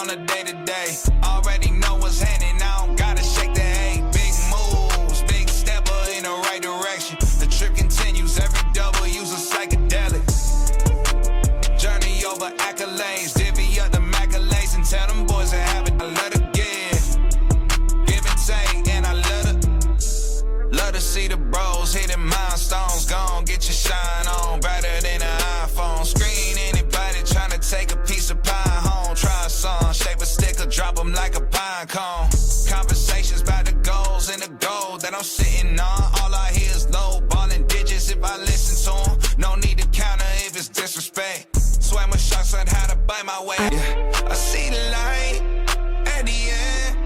on a day-to-day. Already know what's happening, I don't gotta shake the hay. Big moves, big stepper in the right direction. The trip continues, every W's a psychedelic. Journey over accolades, divvy up the accolades and tell them boys to have it. I love to give and take, and I love to see the bros hitting milestones. Gone, get your shine on, brighter than an iPhone screen. Anybody trying to take a piece of pie home, try a song, shape a stick or drop them like a pine cone. Conversations about the goals and the gold that I'm sitting on. All I hear is low balling digits if I listen to them. No need to counter if it's disrespect. Swam with sharks on how to bite my way. Yeah. I see the light at the end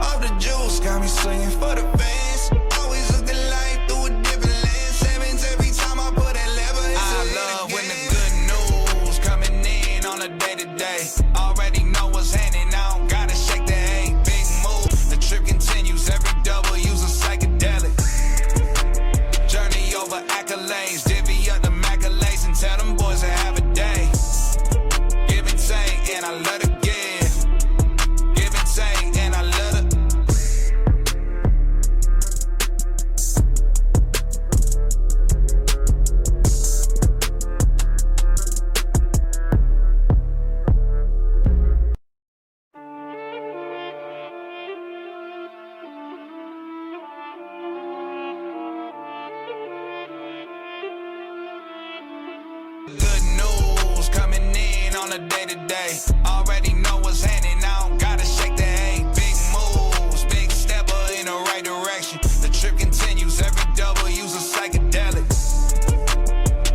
of the juice, got me swinging for the fans. Always look the life through a different lens. Sevens every time I put that lever. I love when the good news coming in on a day-to-day. Already know what's happening, I don't gotta shake the hay. Big move, the trip continues, every W's a psychedelic. Journey over accolades, divvy up the accolades and tell them boys to have a day. Give and take, and I love to give and take, and I love to. Good news coming in on a day-to-day. Already know what's happening, I don't gotta shake the hay. Big moves, big stepper in the right direction. The trip continues, every W's a psychedelic.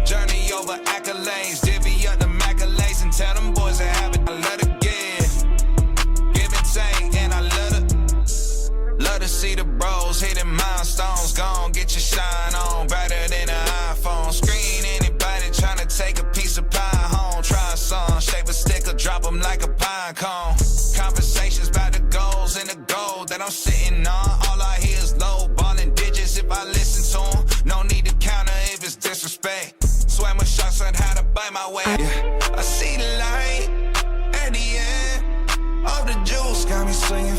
Journey over accolades, divvy up the accolades and tell them boys to have it. I love to give and take, and I love to see the bros hitting milestones. Gone, get your shine on, brighter than an iPhone screen. Anybody trying to take a piece of pie home, try a song, shape a stick or drop them like a pine cone. Conversations about the goals and the gold that I'm sitting on. All I hear is low balling digits if I listen to them. No need to counter if it's disrespect. Swam with sharks on how to bite my way. Yeah. I see the light at the end of the juice, got me swinging